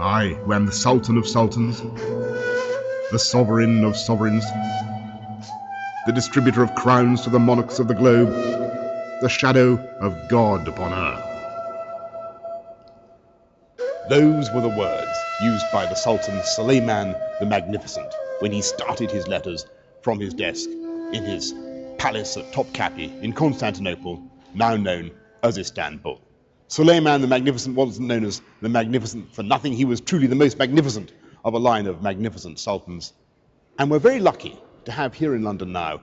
I, who am the Sultan of Sultans, the Sovereign of Sovereigns, the distributor of crowns to the monarchs of the globe, the shadow of God upon earth. Those were the words used by the Sultan Suleiman the Magnificent when he started his letters from his desk in his palace at Topkapi in Constantinople, now known as Istanbul. Suleiman the Magnificent wasn't known as the Magnificent for nothing. He was truly the most magnificent of a line of magnificent sultans. And we're very lucky to have here in London now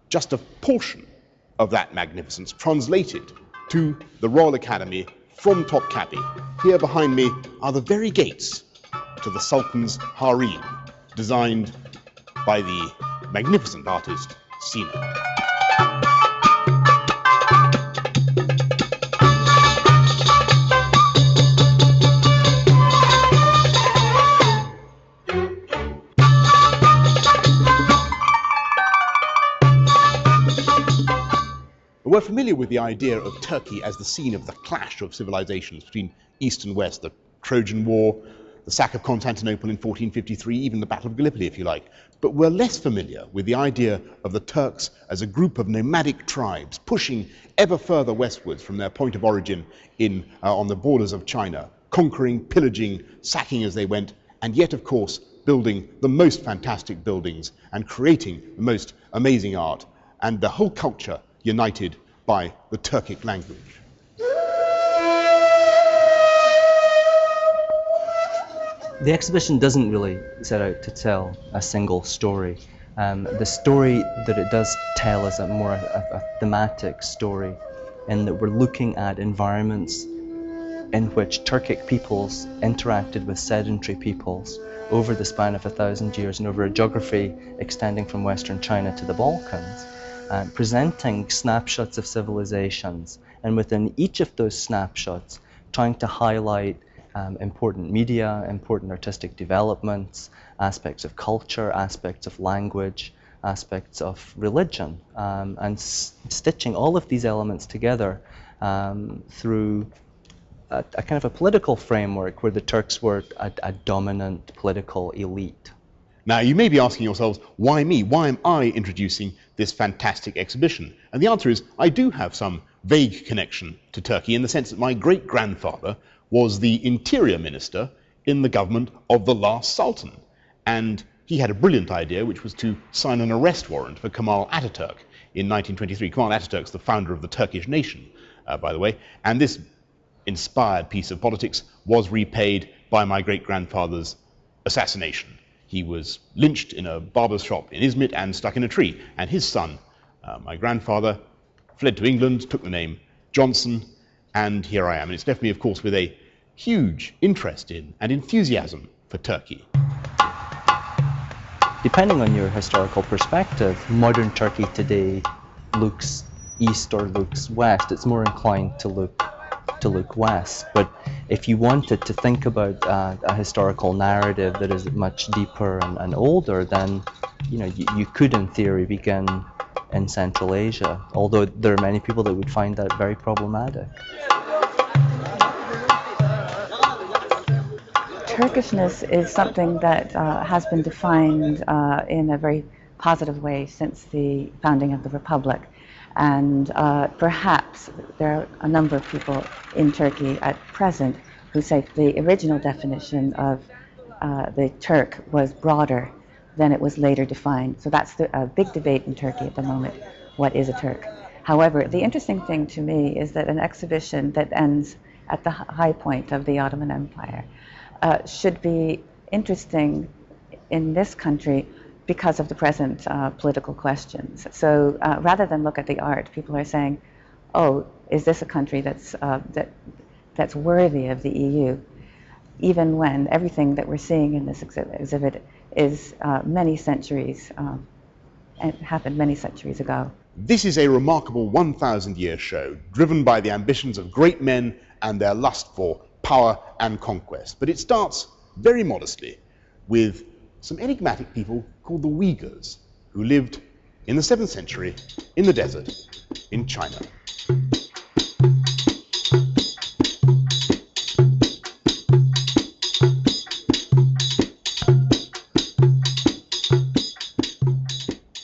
just a portion of that magnificence translated to the Royal Academy from Topkapi. Here behind me are the very gates to the Sultan's harem, designed by the magnificent artist Sina. We're familiar with the idea of Turkey as the scene of the clash of civilizations between East and West, the Trojan War, the sack of Constantinople in 1453, even the Battle of Gallipoli, if you like. But we're less familiar with the idea of the Turks as a group of nomadic tribes pushing ever further westwards from their point of origin on the borders of China, conquering, pillaging, sacking as they went, and yet, of course, building the most fantastic buildings and creating the most amazing art, and the whole culture united by the Turkic language. The exhibition doesn't really set out to tell a single story. The story that it does tell is a thematic story, in that we're looking at environments in which Turkic peoples interacted with sedentary peoples over the span of 1,000 years and over a geography extending from Western China to the Balkans. Presenting snapshots of civilizations, and within each of those snapshots trying to highlight important media, important artistic developments, aspects of culture, aspects of language, aspects of religion, and stitching all of these elements together through a kind of a political framework where the Turks were a dominant political elite. Now, you may be asking yourselves, why me? Why am I introducing this fantastic exhibition? And the answer is, I do have some vague connection to Turkey in the sense that my great-grandfather was the interior minister in the government of the last Sultan. And he had a brilliant idea, which was to sign an arrest warrant for Kemal Ataturk in 1923. Kemal Ataturk's the founder of the Turkish nation, by the way. And this inspired piece of politics was repaid by my great-grandfather's assassination. He was lynched in a barber's shop in Izmit and stuck in a tree. And his son, my grandfather, fled to England, took the name Johnson, and here I am. And it's left me, of course, with a huge interest in and enthusiasm for Turkey. Depending on your historical perspective, modern Turkey today looks east or looks west. It's more inclined to look west. But if you wanted to think about a historical narrative that is much deeper and older, then you could, in theory, begin in Central Asia. Although there are many people that would find that very problematic. Turkishness is something that has been defined in a very positive way since the founding of the Republic. And perhaps there are a number of people in Turkey at present who say the original definition of the Turk was broader than it was later defined. So that's a big debate in Turkey at the moment. What is a Turk? However, the interesting thing to me is that an exhibition that ends at the high point of the Ottoman Empire should be interesting in this country because of the present political questions. So rather than look at the art, people are saying, oh, is this a country that's worthy of the EU? Even when everything that we're seeing in this exhibit is many centuries, and happened many centuries ago. This is a remarkable 1,000-year show, driven by the ambitions of great men and their lust for power and conquest. But it starts very modestly with some enigmatic people called the Uyghurs, who lived in the 7th century in the desert in China.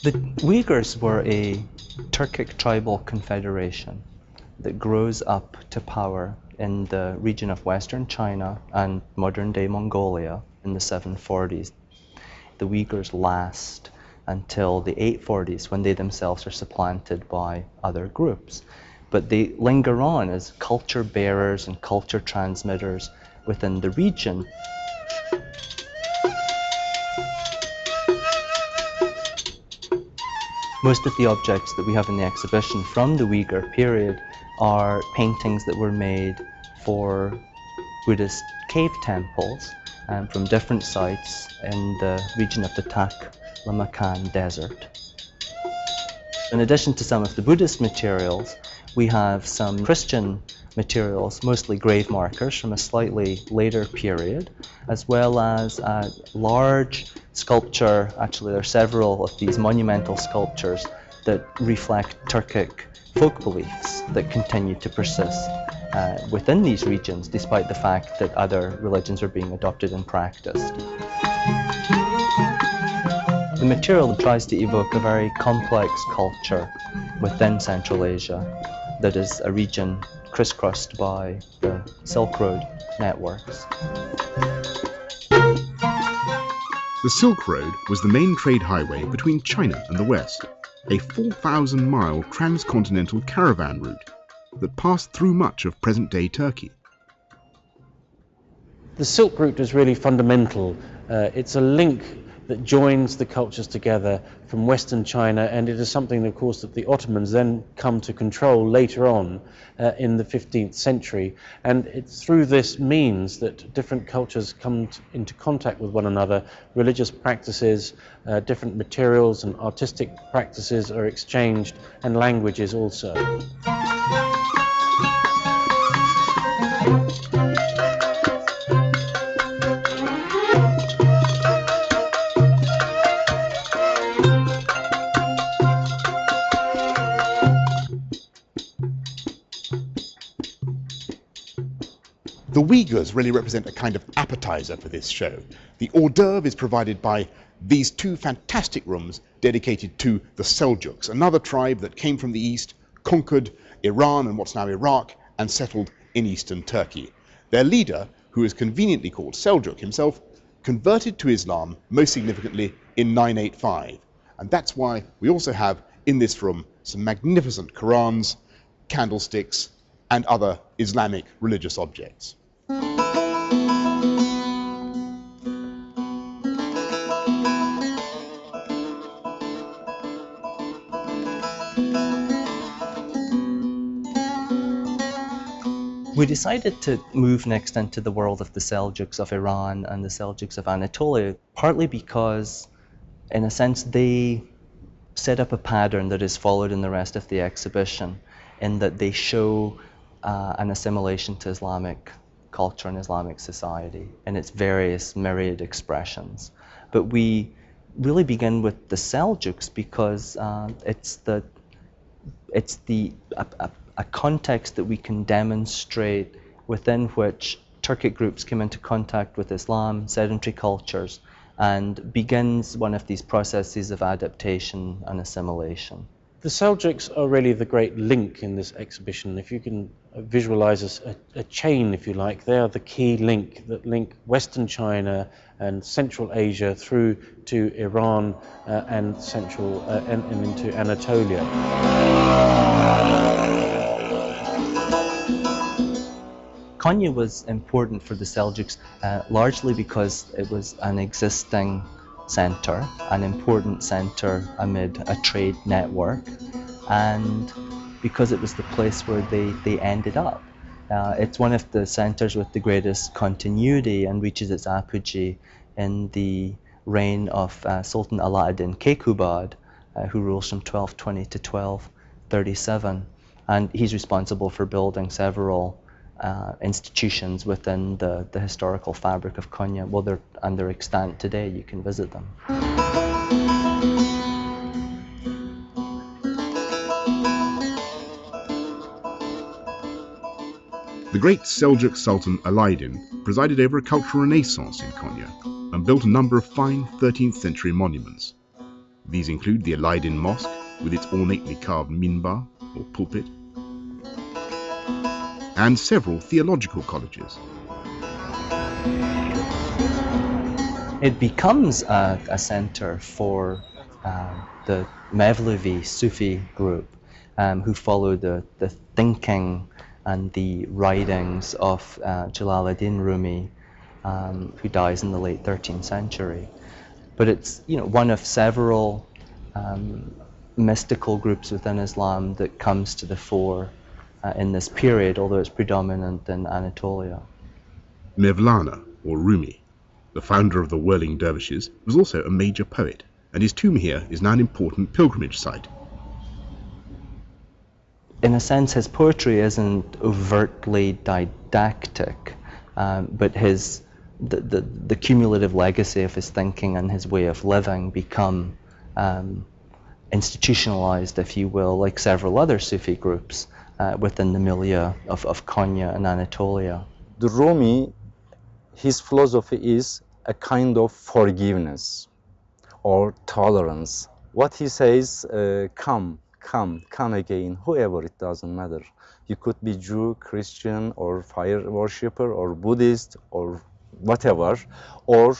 The Uyghurs were a Turkic tribal confederation that grows up to power in the region of Western China and modern-day Mongolia in the 740s. The Uyghurs last until the 840s, when they themselves are supplanted by other groups. But they linger on as culture bearers and culture transmitters within the region. Most of the objects that we have in the exhibition from the Uyghur period are paintings that were made for Buddhist cave temples from different sites in the region of the Taklamakan Desert. In addition to some of the Buddhist materials, we have some Christian materials, mostly grave markers from a slightly later period, as well as a large sculpture. Actually, there are several of these monumental sculptures that reflect Turkic folk beliefs that continue to persist within these regions, despite the fact that other religions are being adopted and practiced. The material tries to evoke a very complex culture within Central Asia that is a region crisscrossed by the Silk Road networks. The Silk Road was the main trade highway between China and the West, a 4,000-mile transcontinental caravan route that passed through much of present-day Turkey. The Silk Route is really fundamental. It's a link that joins the cultures together from Western China, and it is something, of course, that the Ottomans then come to control later on in the 15th century. And it's through this means that different cultures come into contact with one another. Religious practices, different materials and artistic practices are exchanged, and languages also. The Uyghurs really represent a kind of appetizer for this show. The hors d'oeuvre is provided by these two fantastic rooms dedicated to the Seljuks, another tribe that came from the east, conquered Iran and what's now Iraq, and settled in eastern Turkey. Their leader, who is conveniently called Seljuk himself, converted to Islam most significantly in 985. And that's why we also have in this room some magnificent Qurans, candlesticks, and other Islamic religious objects. We decided to move next into the world of the Seljuks of Iran and the Seljuks of Anatolia, partly because, in a sense, they set up a pattern that is followed in the rest of the exhibition, in that they show an assimilation to Islamic culture and Islamic society in its various myriad expressions. But we really begin with the Seljuks because it's a context that we can demonstrate within which Turkic groups come into contact with Islam, sedentary cultures, and begins one of these processes of adaptation and assimilation. The Seljuks are really the great link in this exhibition. If you can visualize a chain, if you like, they are the key link that link Western China and Central Asia through to Iran and Central and into Anatolia. Konya was important for the Seljuks largely because it was an existing centre, an important centre amid a trade network, and because it was the place where they ended up. It's one of the centres with the greatest continuity and reaches its apogee in the reign of Sultan Ala-ad-Din Keykubat, who rules from 1220 to 1237, and he's responsible for building several institutions within the historical fabric of Konya. Well, they're extant today. You can visit them. The great Seljuk Sultan Ala-ad-Din presided over a cultural renaissance in Konya and built a number of fine 13th century monuments. These include the Aladdin Mosque with its ornately carved minbar or pulpit, and several theological colleges. It becomes a centre for the Mevlevi Sufi group who follow the thinking and the writings of Jalaluddin Rumi, who dies in the late 13th century. But it's one of several mystical groups within Islam that comes to the fore in this period, although it's predominant in Anatolia. Mevlana, or Rumi, the founder of the whirling dervishes, was also a major poet, and his tomb here is now an important pilgrimage site. In a sense, his poetry isn't overtly didactic, but the cumulative legacy of his thinking and his way of living become institutionalized, if you will, like several other Sufi groups within the milieu of Konya and Anatolia. The Rumi, his philosophy is a kind of forgiveness or tolerance. What he says, come again, whoever, it doesn't matter. You could be Jew, Christian, or fire worshipper, or Buddhist, or whatever, or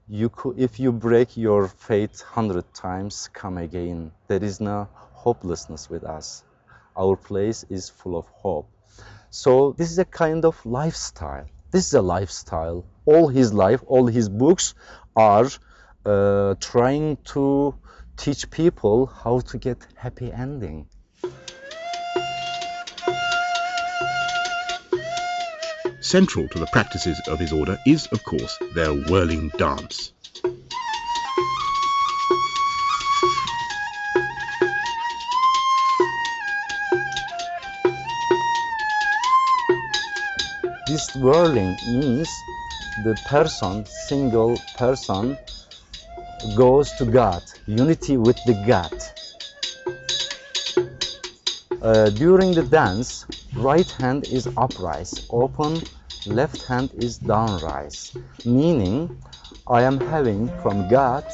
you could, if you break your faith 100 times, come again. There is no hopelessness with us. Our place is full of hope. So this is a kind of lifestyle. This is a lifestyle. All his life, all his books are trying to teach people how to get happy ending. Central to the practices of his order is, of course, their whirling dance. This whirling means the person, single person, goes to God, unity with the God. During the dance, right hand is uprise, open, left hand is downrise, meaning I am having from God,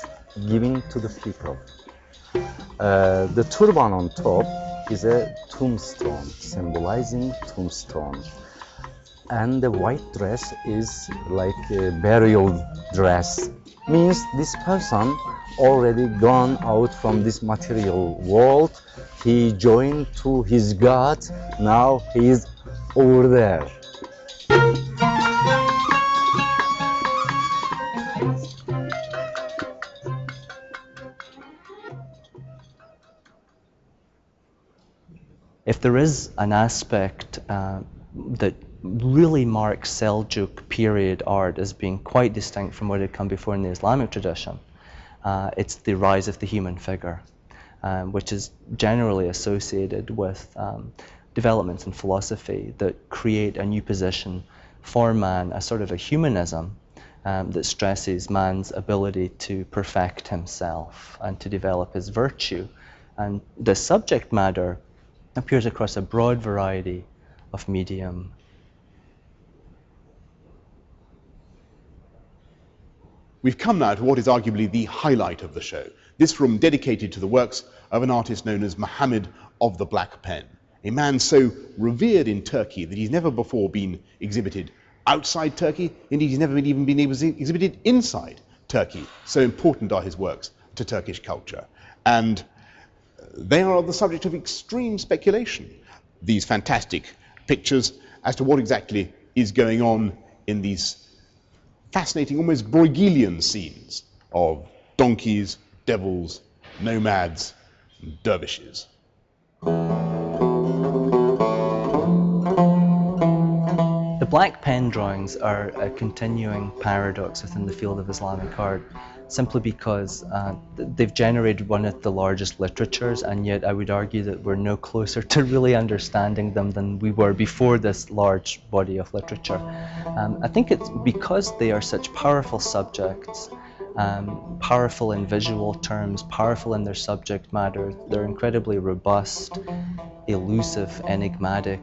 giving to the people. The turban on top is a tombstone, symbolizing tombstone. And the white dress is like a burial dress. Means this person already gone out from this material world. He joined to his God. Now he is over there. If there is an aspect that really marks Seljuk period art as being quite distinct from what had come before in the Islamic tradition, it's the rise of the human figure, which is generally associated with developments in philosophy that create a new position for man, a sort of a humanism that stresses man's ability to perfect himself and to develop his virtue. And the subject matter appears across a broad variety of medium. We've come now to what is arguably the highlight of the show. This room dedicated to the works of an artist known as Muhammad of the Black Pen, a man so revered in Turkey that he's never before been exhibited outside Turkey. Indeed, he's never even been exhibited inside Turkey. So important are his works to Turkish culture. And they are the subject of extreme speculation, these fantastic pictures, as to what exactly is going on in these fascinating, almost Bruegelian scenes of donkeys, devils, nomads, and dervishes. The black pen drawings are a continuing paradox within the field of Islamic art, simply because they've generated one of the largest literatures, and yet I would argue that we're no closer to really understanding them than we were before this large body of literature. I think it's because they are such powerful subjects, powerful in visual terms, powerful in their subject matter. They're incredibly robust, elusive, enigmatic,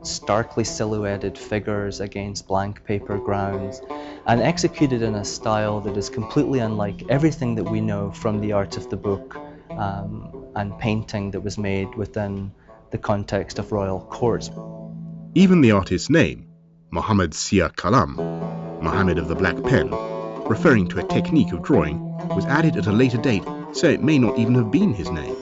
starkly silhouetted figures against blank paper grounds, and executed in a style that is completely unlike everything that we know from the art of the book and painting that was made within the context of royal courts. Even the artist's name, Muhammad Sia Kalam, Muhammad of the Black Pen, referring to a technique of drawing, was added at a later date, so it may not even have been his name.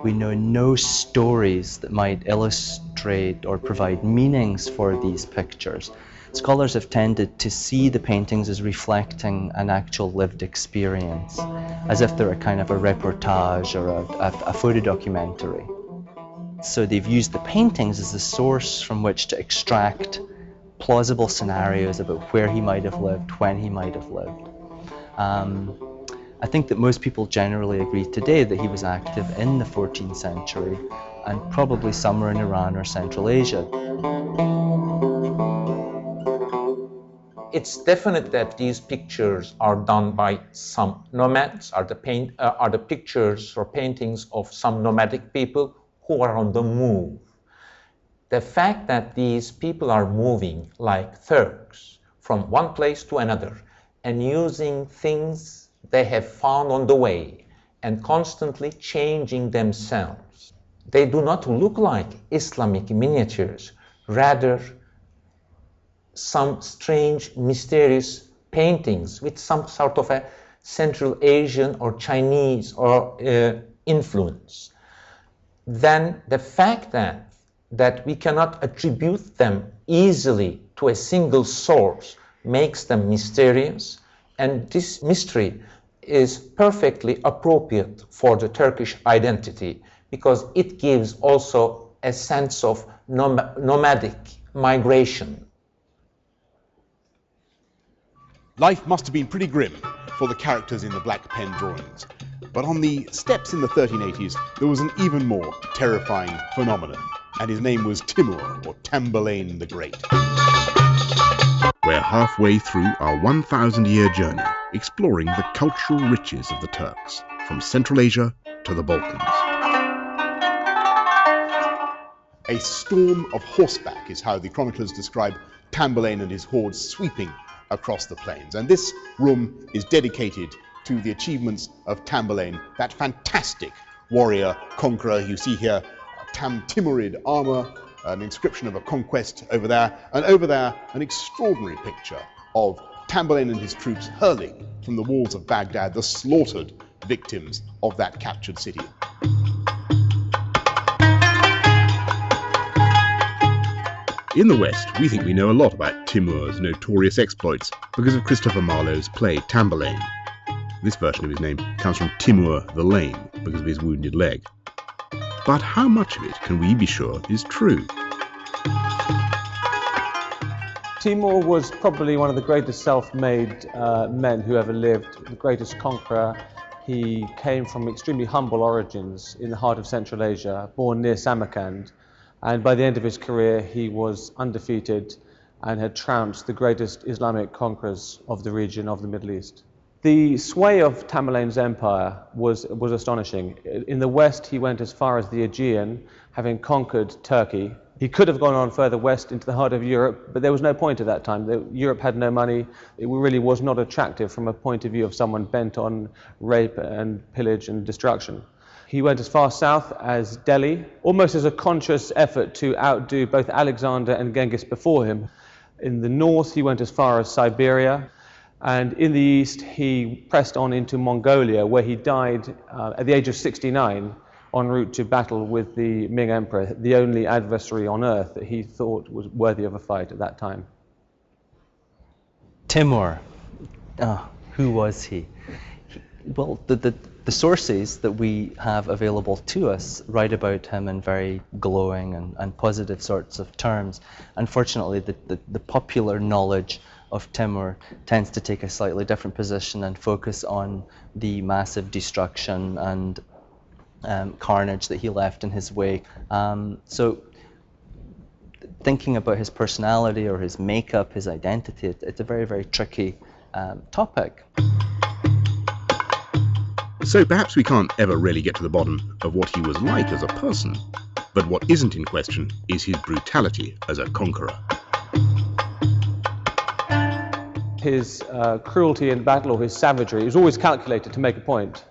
We know no stories that might illustrate or provide meanings for these pictures. Scholars have tended to see the paintings as reflecting an actual lived experience, as if they're a kind of a reportage or a photo documentary. So they've used the paintings as the source from which to extract plausible scenarios about where he might have lived, when he might have lived. I think that most people generally agree today that he was active in the 14th century and probably somewhere in Iran or Central Asia. It's definite that these pictures are done by some nomads, are the pictures or paintings of some nomadic people who are on the move. The fact that these people are moving like Turks from one place to another and using things they have found on the way and constantly changing themselves. They do not look like Islamic miniatures, rather some strange, mysterious paintings with some sort of a Central Asian or Chinese or influence. Then the fact that we cannot attribute them easily to a single source makes them mysterious, and this mystery is perfectly appropriate for the Turkish identity because it gives also a sense of nomadic migration. Life must have been pretty grim for the characters in the Black Pen drawings. But on the steppes in the 1380s, there was an even more terrifying phenomenon, and his name was Timur, or Tamburlaine the Great. We're halfway through our 1,000-year journey, exploring the cultural riches of the Turks, from Central Asia to the Balkans. A storm of horseback is how the chroniclers describe Tamburlaine and his hordes sweeping across the plains. And this room is dedicated to the achievements of Tamburlaine, that fantastic warrior conqueror. You see here Timurid armor, an inscription of a conquest over there, and over there an extraordinary picture of Tamburlaine and his troops hurling from the walls of Baghdad the slaughtered victims of that captured city. In the West, we think we know a lot about Timur's notorious exploits because of Christopher Marlowe's play Tamburlaine. This version of his name comes from Timur the Lame because of his wounded leg. But how much of it can we be sure is true? Timur was probably one of the greatest self-made men who ever lived, the greatest conqueror. He came from extremely humble origins in the heart of Central Asia, born near Samarkand, and by the end of his career he was undefeated and had trounced the greatest Islamic conquerors of the region of the Middle East. The sway of Tamburlaine's empire was astonishing. In the west he went as far as the Aegean, having conquered Turkey. He could have gone on further west into the heart of Europe, but there was no point at that time. Europe had no money. It really was not attractive from a point of view of someone bent on rape and pillage and destruction. He went as far south as Delhi, almost as a conscious effort to outdo both Alexander and Genghis before him. In the north he went as far as Siberia, and in the east he pressed on into Mongolia, where he died at the age of 69 en route to battle with the Ming Emperor, the only adversary on earth that he thought was worthy of a fight at that time. Timur, who was he? Well, the sources that we have available to us write about him in very glowing and positive sorts of terms. Unfortunately, the popular knowledge of Timur tends to take a slightly different position and focus on the massive destruction and carnage that he left in his wake. So thinking about his personality or his makeup, his identity, it's a very, very tricky topic. So perhaps we can't ever really get to the bottom of what he was like as a person. But But what isn't in question is his brutality as a conqueror. His cruelty in battle, or his savagery, was always calculated to make a point.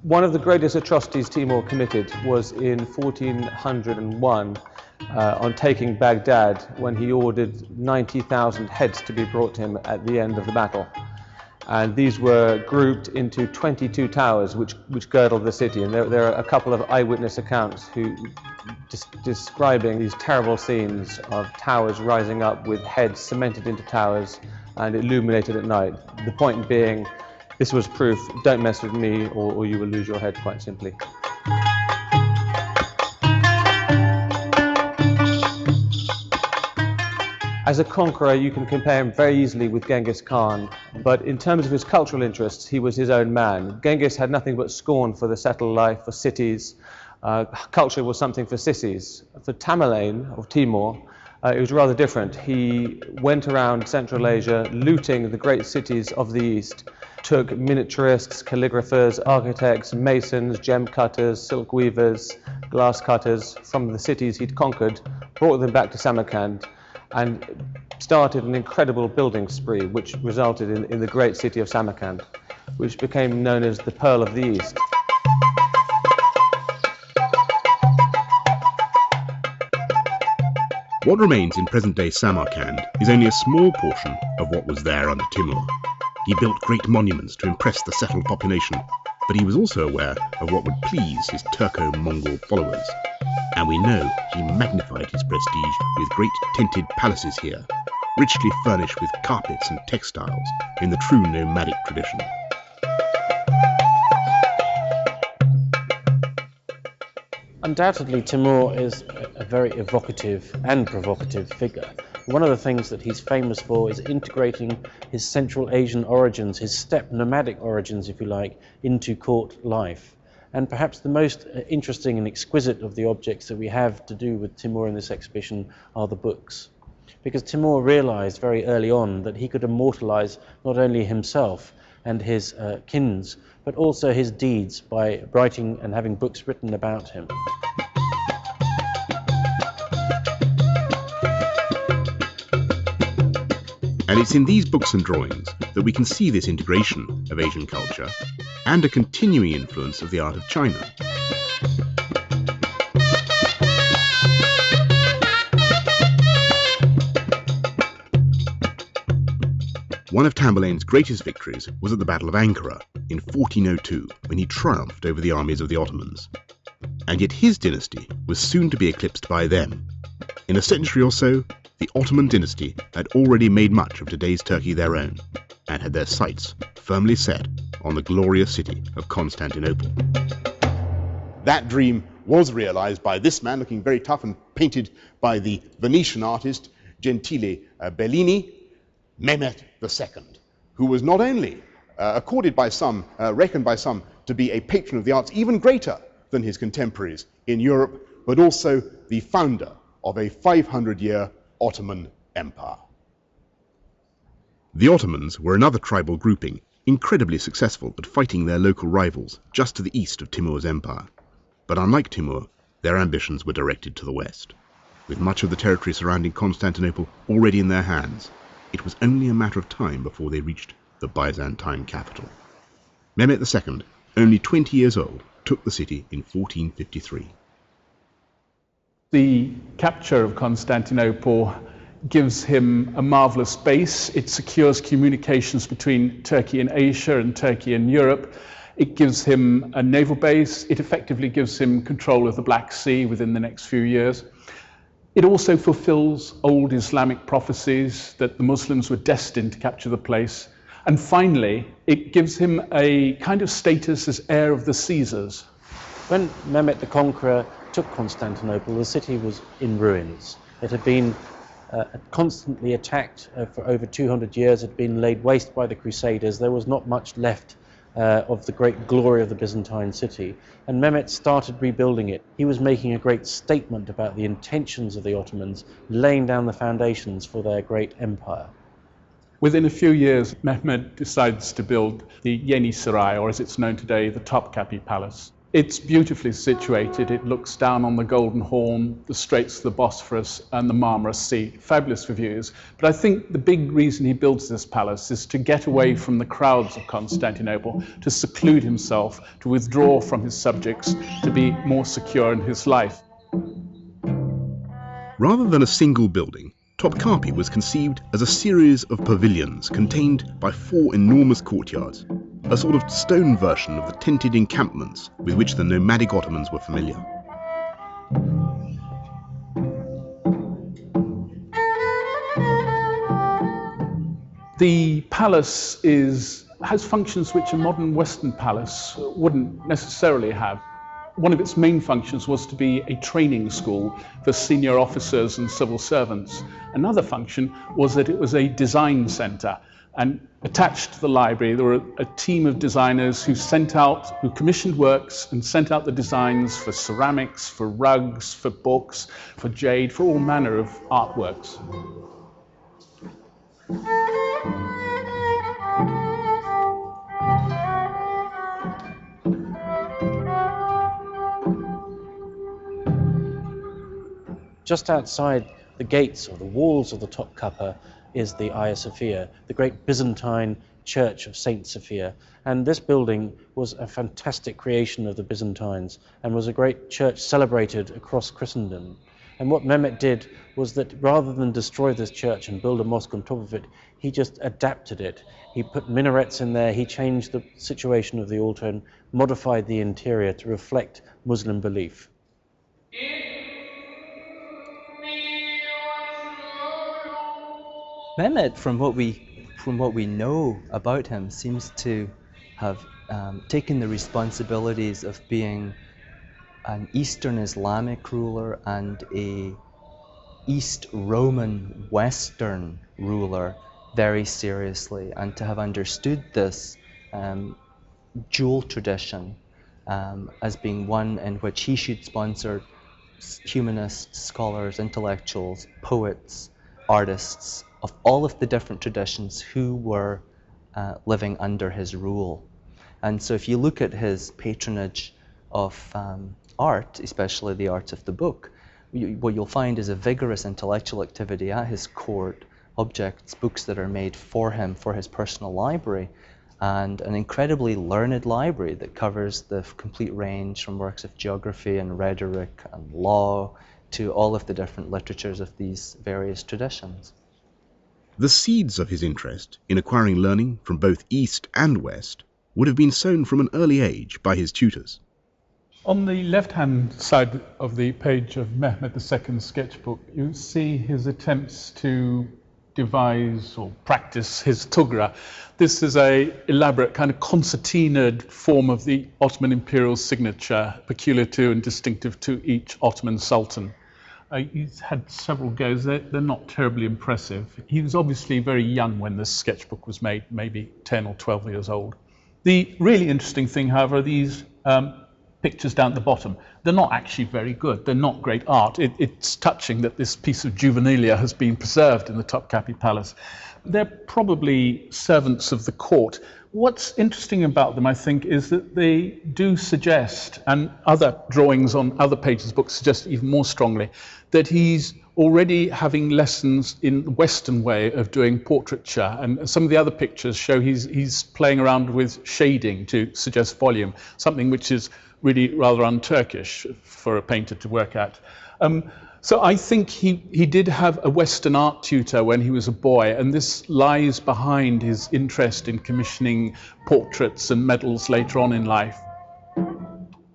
One of the greatest atrocities Timur committed was in 1401 on taking Baghdad, when he ordered 90,000 heads to be brought to him at the end of the battle. And these were grouped into 22 towers which girdled the city. And there are a couple of eyewitness accounts who describing these terrible scenes of towers rising up with heads cemented into towers and illuminated at night. The point being, this was proof, don't mess with me or you will lose your head, quite simply. As a conqueror, you can compare him very easily with Genghis Khan, but in terms of his cultural interests, he was his own man. Genghis had nothing but scorn for the settled life, for cities. Culture was something for sissies. For Tamerlane, or Timur, it was rather different. He went around Central Asia looting the great cities of the East, took miniaturists, calligraphers, architects, masons, gem cutters, silk weavers, glass cutters from the cities he'd conquered, brought them back to Samarkand, and started an incredible building spree which resulted in the great city of Samarkand, which became known as the Pearl of the East. What remains in present-day Samarkand is only a small portion of what was there under Timur. He built great monuments to impress the settled population, but he was also aware of what would please his Turco-Mongol followers. And we know he magnified his prestige with great tented palaces here, richly furnished with carpets and textiles in the true nomadic tradition. Undoubtedly, Timur is a very evocative and provocative figure. One of the things that he's famous for is integrating his Central Asian origins, his steppe nomadic origins, if you like, into court life. And perhaps the most interesting and exquisite of the objects that we have to do with Timur in this exhibition are the books. Because Timur realized very early on that he could immortalize not only himself and his kins, but also his deeds by writing and having books written about him. And it's in these books and drawings that we can see this integration of Asian culture and a continuing influence of the art of China. One of Tamerlane's greatest victories was at the Battle of Ankara in 1402, when he triumphed over the armies of the Ottomans. And yet his dynasty was soon to be eclipsed by them. In a century or so, the Ottoman dynasty had already made much of today's Turkey their own, and had their sights firmly set on the glorious city of Constantinople. That dream was realized by this man, looking very tough and painted by the Venetian artist Gentile Bellini, Mehmet II, who was not only reckoned by some to be a patron of the arts even greater than his contemporaries in Europe, but also the founder of a 500-year Ottoman Empire. The Ottomans were another tribal grouping, incredibly successful but fighting their local rivals just to the east of Timur's empire. But unlike Timur, their ambitions were directed to the west. With much of the territory surrounding Constantinople already in their hands, it was only a matter of time before they reached the Byzantine capital. Mehmet II, only 20 years old, took the city in 1453. The capture of Constantinople gives him a marvelous base. It secures communications between Turkey and Asia and Turkey and Europe. It gives him a naval base. It effectively gives him control of the Black Sea within the next few years. It also fulfills old Islamic prophecies that the Muslims were destined to capture the place. And finally, it gives him a kind of status as heir of the Caesars. When Mehmet the Conqueror took Constantinople, the city was in ruins. It had been constantly attacked for over 200 years. It had been laid waste by the Crusaders. There was not much left of the great glory of the Byzantine city. And Mehmet started rebuilding it. He was making a great statement about the intentions of the Ottomans, laying down the foundations for their great empire. Within a few years, Mehmed decides to build the Yeni Saray, or as it's known today, the Topkapi Palace. It's beautifully situated. It looks down on the Golden Horn, the Straits of the Bosphorus and the Marmara Sea. Fabulous for views. But I think the big reason he builds this palace is to get away from the crowds of Constantinople, to seclude himself, to withdraw from his subjects, to be more secure in his life. Rather than a single building, Topkapi was conceived as a series of pavilions contained by 4 enormous courtyards, a sort of stone version of the tented encampments with which the nomadic Ottomans were familiar. The palace has functions which a modern Western palace wouldn't necessarily have. One of its main functions was to be a training school for senior officers and civil servants. Another function was that it was a design center, and attached to the library there were a team of designers who commissioned works and sent out the designs for ceramics, for rugs, for books, for jade, for all manner of artworks. Just outside the gates or the walls of the Topkapi is the Hagia Sophia, the great Byzantine church of Saint Sophia. And this building was a fantastic creation of the Byzantines and was a great church celebrated across Christendom. And what Mehmet did was that rather than destroy this church and build a mosque on top of it, he just adapted it. He put minarets in there, he changed the situation of the altar and modified the interior to reflect Muslim belief. Mehmet, from what we know about him, seems to have taken the responsibilities of being an Eastern Islamic ruler and a East Roman Western ruler very seriously, and to have understood this dual tradition as being one in which he should sponsor humanists, scholars, intellectuals, poets, artists of all of the different traditions who were living under his rule. And so if you look at his patronage of art, especially the art of the book, what you'll find is a vigorous intellectual activity at his court, objects, books that are made for him, for his personal library, and an incredibly learned library that covers the complete range from works of geography and rhetoric and law to all of the different literatures of these various traditions. The seeds of his interest in acquiring learning from both East and West would have been sown from an early age by his tutors. On the left-hand side of the page of Mehmet II's sketchbook, you see his attempts to devise or practice his tugra. This is an elaborate kind of concertinaed form of the Ottoman imperial signature, peculiar to and distinctive to each Ottoman sultan. He's had several goes. They're not terribly impressive. He was obviously very young when this sketchbook was made, maybe 10 or 12 years old. The really interesting thing, however, are these pictures down at the bottom. They're not actually very good. They're not great art. It's touching that this piece of juvenilia has been preserved in the Topkapi Palace. They're probably servants of the court. What's interesting about them, I think, is that they do suggest, and other drawings on other pages of the book suggest even more strongly, that he's already having lessons in the Western way of doing portraiture. And some of the other pictures show he's playing around with shading to suggest volume, something which is really rather un-Turkish for a painter to work at. So I think he did have a Western art tutor when he was a boy, and this lies behind his interest in commissioning portraits and medals later on in life.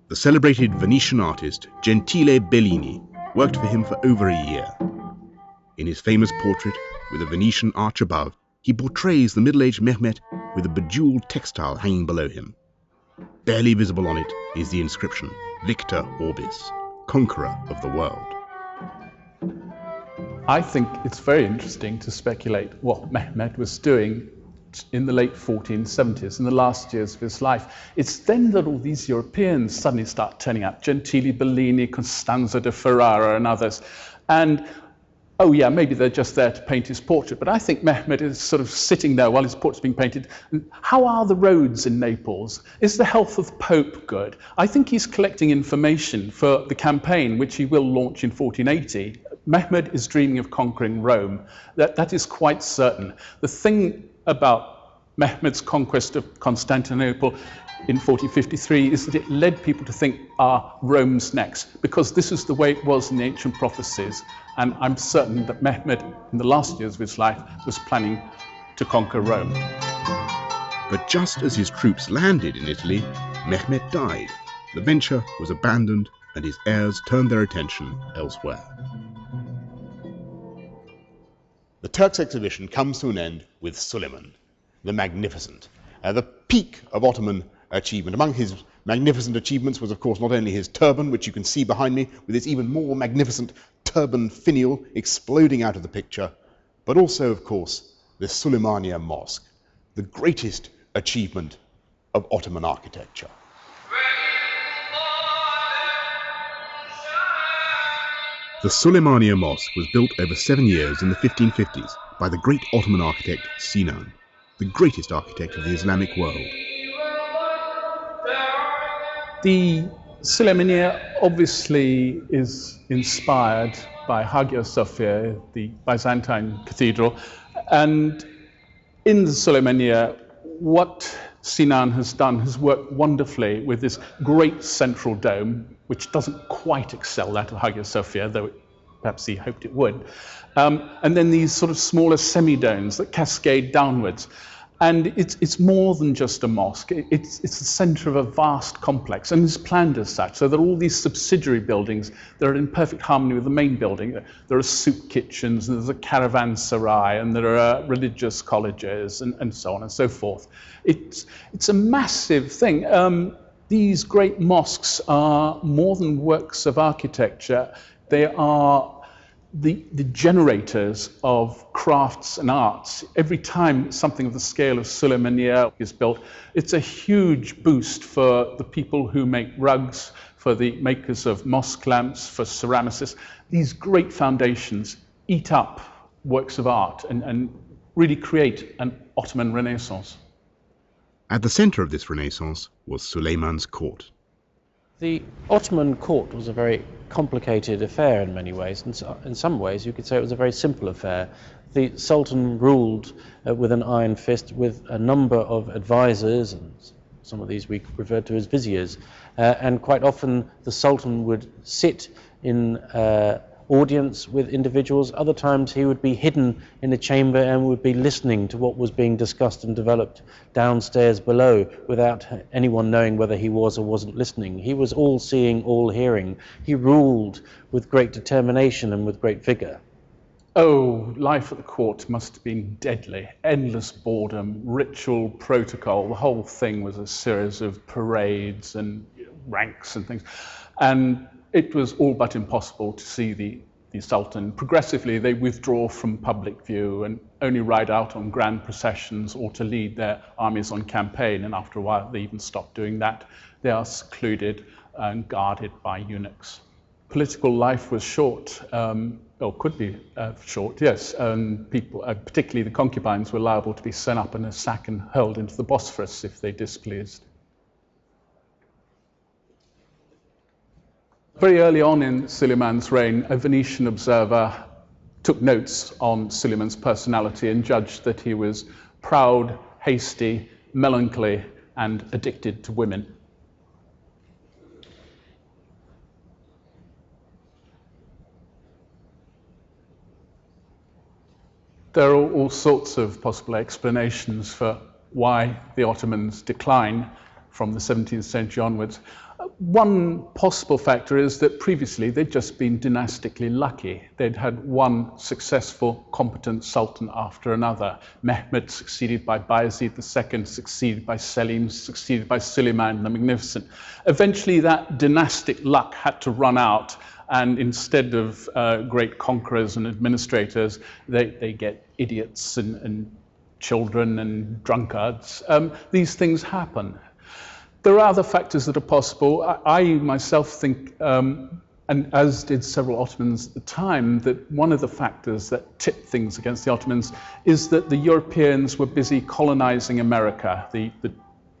The celebrated Venetian artist Gentile Bellini worked for him for over a year. In his famous portrait, with a Venetian arch above, he portrays the middle-aged Mehmet with a bejeweled textile hanging below him. Barely visible on it is the inscription, Victor Orbis, conqueror of the world. I think it's very interesting to speculate what Mehmet was doing in the late 1470s, in the last years of his life. It's then that all these Europeans suddenly start turning up, Gentile Bellini, Costanzo de Ferrara and others. And oh yeah, maybe they're just there to paint his portrait, but I think Mehmed is sort of sitting there while his portrait's being painted. How are the roads in Naples? Is the health of the Pope good? I think he's collecting information for the campaign, which he will launch in 1480. Mehmed is dreaming of conquering Rome. That is quite certain. The thing about Mehmed's conquest of Constantinople in 1453 is that it led people to think, Rome's next, because this is the way it was in the ancient prophecies. And I'm certain that Mehmed, in the last years of his life, was planning to conquer Rome. But just as his troops landed in Italy, Mehmed died. The venture was abandoned and his heirs turned their attention elsewhere. The Turks exhibition comes to an end with Suleiman, the Magnificent, the peak of Ottoman achievement. Among his magnificent achievements was, of course, not only his turban, which you can see behind me, with its even more magnificent turban finial exploding out of the picture, but also, of course, the Suleymaniye Mosque, the greatest achievement of Ottoman architecture. The Suleymaniye Mosque was built over 7 years in the 1550s by the great Ottoman architect Sinan, the greatest architect of the Islamic world. The Suleymaniye obviously is inspired by Hagia Sophia, the Byzantine cathedral, and in the Suleymaniye, what Sinan has done has worked wonderfully with this great central dome, which doesn't quite excel that of Hagia Sophia, though perhaps he hoped it would. And then these sort of smaller semi-domes that cascade downwards. And it's more than just a mosque. It's the center of a vast complex, and it's planned as such. So there are all these subsidiary buildings that are in perfect harmony with the main building. There are soup kitchens, and there's a caravanserai, and there are religious colleges, and so on and so forth. It's a massive thing. These great mosques are more than works of architecture. They are the generators of crafts and arts. Every time something of the scale of Suleymaniye is built, it's a huge boost for the people who make rugs, for the makers of mosque lamps, for ceramicists. These great foundations eat up works of art and really create an Ottoman Renaissance. At the center of this Renaissance was Suleiman's court. The Ottoman court was a very complicated affair in many ways, and in some ways you could say it was a very simple affair. The Sultan ruled with an iron fist, with a number of advisors, and some of these we refer to as viziers, and quite often the Sultan would sit in audience with individuals. Other times he would be hidden in a chamber and would be listening to what was being discussed and developed downstairs below without anyone knowing whether he was or wasn't listening. He was all seeing, all hearing. He ruled with great determination and with great vigor. Oh, life at the court must have been deadly. Endless boredom, ritual, protocol. The whole thing was a series of parades and ranks and things. And it was all but impossible to see the Sultan. Progressively, they withdraw from public view and only ride out on grand processions or to lead their armies on campaign. And after a while, they even stop doing that. They are secluded and guarded by eunuchs. Political life was short, or could be short, yes. People, particularly the concubines, were liable to be sent up in a sack and hurled into the Bosphorus if they displeased. Very early on in Suleiman's reign, a Venetian observer took notes on Suleiman's personality and judged that he was proud, hasty, melancholy, and addicted to women. There are all sorts of possible explanations for why the Ottomans decline from the 17th century onwards. One possible factor is that previously they'd just been dynastically lucky. They'd had one successful, competent sultan after another. Mehmed succeeded by Bayezid II, succeeded by Selim, succeeded by Suleiman the Magnificent. Eventually that dynastic luck had to run out, and instead of great conquerors and administrators, they get idiots and children and drunkards. These things happen. There are other factors that are possible. I myself think and as did several Ottomans at the time, that one of the factors that tipped things against the Ottomans is that the Europeans were busy colonizing America, the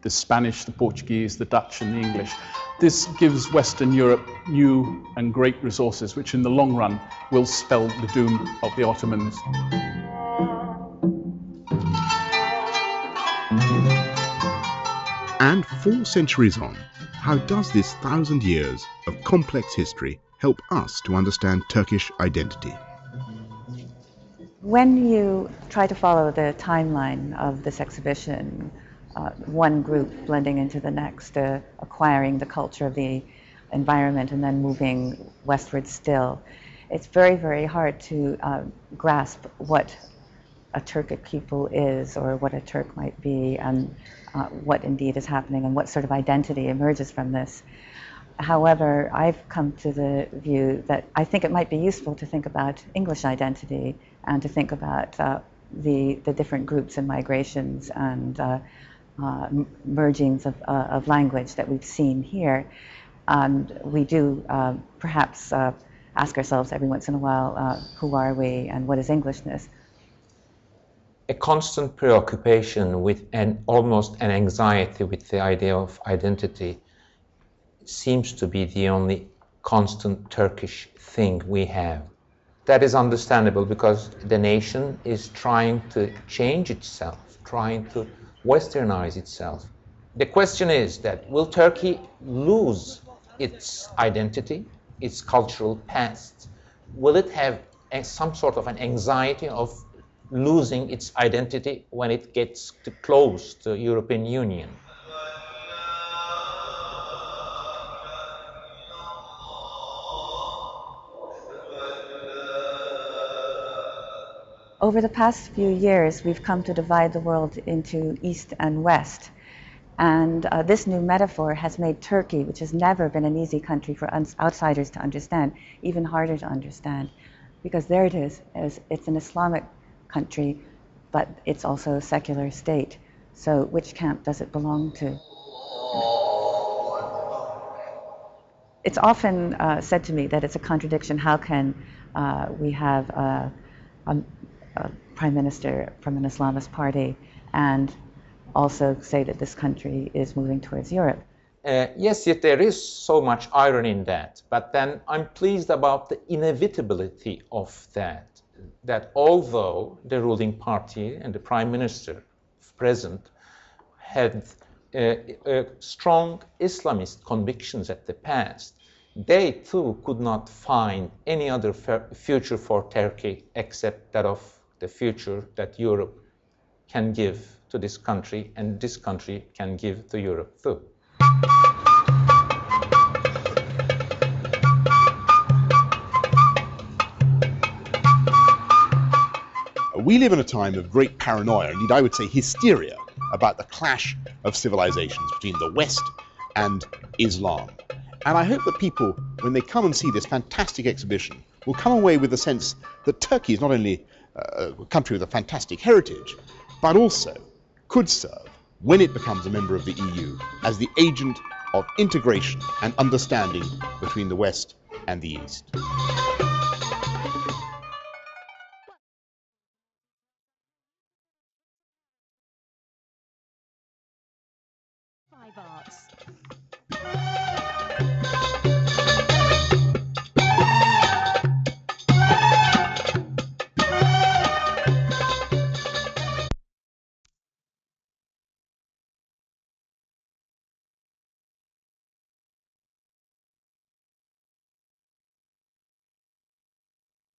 Spanish, the Portuguese, the Dutch and the English. This gives Western Europe new and great resources, which in the long run will spell the doom of the Ottomans. And 4 centuries on, how does this 1,000 years of complex history help us to understand Turkish identity? When you try to follow the timeline of this exhibition, one group blending into the next, acquiring the culture of the environment and then moving westward still, it's very, very hard to grasp what a Turkic people is or what a Turk might be and what indeed is happening and what sort of identity emerges from this. However, I've come to the view that I think it might be useful to think about English identity and to think about the different groups and migrations and mergings of language that we've seen here. And we do perhaps ask ourselves every once in a while, who are we and what is Englishness? A constant preoccupation with almost an anxiety with the idea of identity seems to be the only constant Turkish thing we have. That is understandable because the nation is trying to change itself, trying to westernize itself. The question is that will Turkey lose its identity, its cultural past? Will it have some sort of an anxiety of losing its identity when it gets too close to the European Union? Over the past few years, we've come to divide the world into East and West. And this new metaphor has made Turkey, which has never been an easy country for outsiders to understand, even harder to understand. Because there it is, it's an Islamic country, but it's also a secular state. So which camp does it belong to? It's often said to me that it's a contradiction. How can we have a prime minister from an Islamist party and also say that this country is moving towards Europe? Yes, yet there is so much irony in that. But then I'm pleased about the inevitability of that. That although the ruling party and the prime minister present had strong Islamist convictions at the past, they too could not find any other future for Turkey except that of the future that Europe can give to this country and this country can give to Europe too. We live in a time of great paranoia, indeed I would say hysteria, about the clash of civilizations between the West and Islam. And I hope that people, when they come and see this fantastic exhibition, will come away with the sense that Turkey is not only a country with a fantastic heritage, but also could serve, when it becomes a member of the EU, as the agent of integration and understanding between the West and the East. Arts.